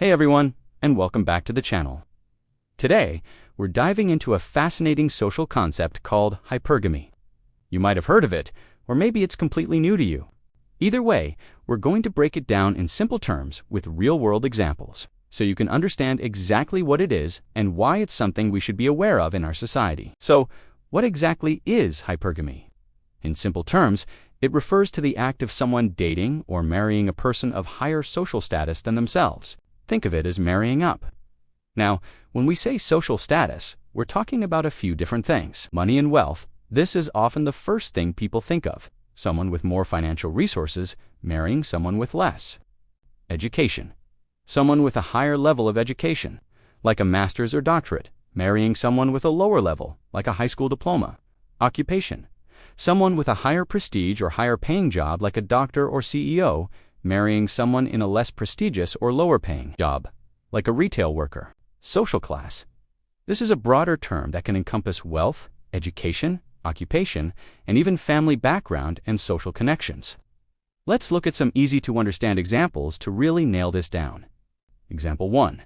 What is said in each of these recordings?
Hey everyone, and welcome back to the channel. Today, we're diving into a fascinating social concept called hypergamy. You might have heard of it, or maybe it's completely new to you. Either way, we're going to break it down in simple terms with real-world examples, so you can understand exactly what it is and why it's something we should be aware of in our society. So, what exactly is hypergamy? In simple terms, it refers to the act of someone dating or marrying a person of higher social status than themselves. Think of it as marrying up. Now, when we say social status, we're talking about a few different things. Money and wealth. This is often the first thing people think of. Someone with more financial resources marrying someone with less. Education. Someone with a higher level of education, like a master's or doctorate, marrying someone with a lower level, like a high school diploma. Occupation. Someone with a higher prestige or higher paying job, like a doctor or CEO, marrying someone in a less prestigious or lower paying job, like a retail worker. Social class. This is a broader term that can encompass wealth, education, occupation, and even family background and social connections. Let's look at some easy-to-understand examples to really nail this down. Example 1.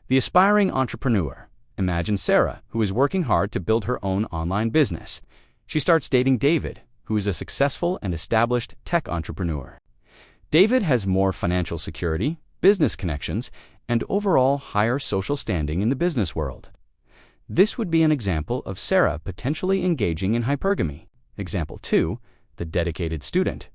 The aspiring entrepreneur. Imagine Sarah, who is working hard to build her own online business. She starts dating David, who is a successful and established tech entrepreneur. David has more financial security, business connections, and overall higher social standing in the business world. This would be an example of Sarah potentially engaging in hypergamy. Example 2, the dedicated student.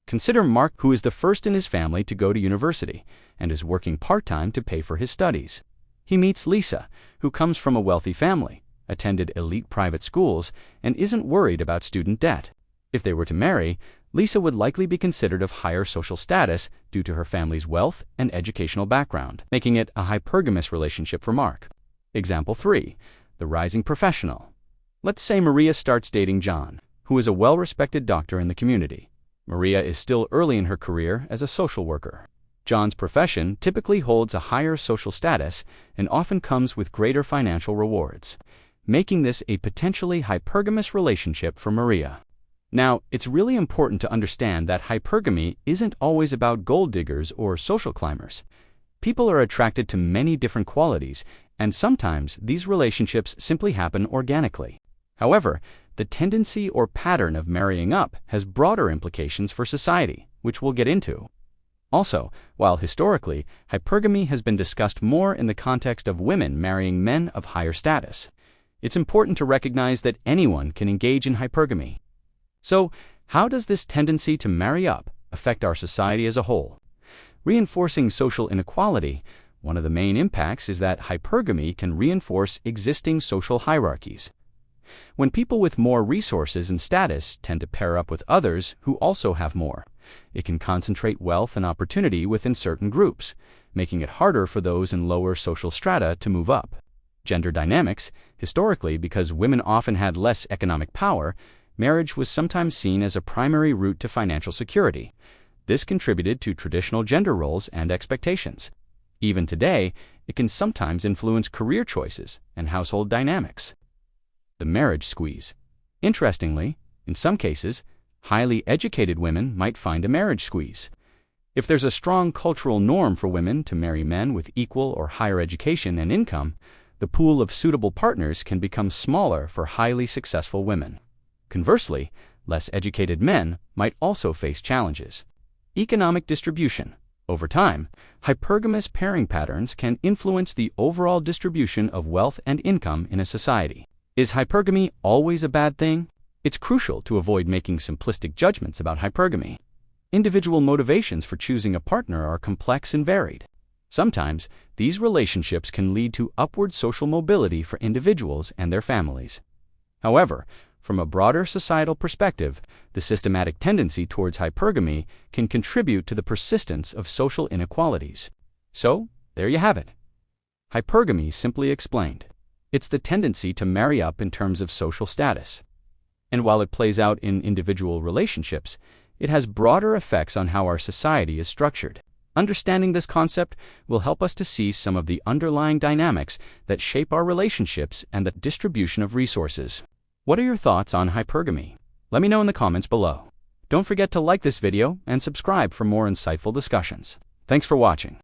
Consider Mark, who is the first in his family to go to university and is working part-time to pay for his studies. He meets Lisa, who comes from a wealthy family, attended elite private schools, and isn't worried about student debt. If they were to marry, Lisa would likely be considered of higher social status due to her family's wealth and educational background, making it a hypergamous relationship for Mark. Example 3, the rising professional. Let's say Maria starts dating John, who is a well-respected doctor in the community. Maria is still early in her career as a social worker. John's profession typically holds a higher social status and often comes with greater financial rewards, making this a potentially hypergamous relationship for Maria. Now, it's really important to understand that hypergamy isn't always about gold diggers or social climbers. People are attracted to many different qualities, and sometimes these relationships simply happen organically. However, the tendency or pattern of marrying up has broader implications for society, which we'll get into. Also, while historically, hypergamy has been discussed more in the context of women marrying men of higher status, it's important to recognize that anyone can engage in hypergamy. So, how does this tendency to marry up affect our society as a whole? Reinforcing social inequality, one of the main impacts is that hypergamy can reinforce existing social hierarchies. When people with more resources and status tend to pair up with others who also have more, it can concentrate wealth and opportunity within certain groups, making it harder for those in lower social strata to move up. Gender dynamics. Historically, because women often had less economic power, marriage was sometimes seen as a primary route to financial security. This contributed to traditional gender roles and expectations. Even today, it can sometimes influence career choices and household dynamics. The marriage squeeze. Interestingly, in some cases, highly educated women might find a marriage squeeze. If there's a strong cultural norm for women to marry men with equal or higher education and income, the pool of suitable partners can become smaller for highly successful women. Conversely, less educated men might also face challenges. Economic distribution. Over time, hypergamous pairing patterns can influence the overall distribution of wealth and income in a society. Is hypergamy always a bad thing? It's crucial to avoid making simplistic judgments about hypergamy. Individual motivations for choosing a partner are complex and varied. Sometimes, these relationships can lead to upward social mobility for individuals and their families. However, from a broader societal perspective, the systematic tendency towards hypergamy can contribute to the persistence of social inequalities. So, there you have it. Hypergamy simply explained. It's the tendency to marry up in terms of social status. And while it plays out in individual relationships, it has broader effects on how our society is structured. Understanding this concept will help us to see some of the underlying dynamics that shape our relationships and the distribution of resources. What are your thoughts on hypergamy? Let me know in the comments below. Don't forget to like this video and subscribe for more insightful discussions. Thanks for watching.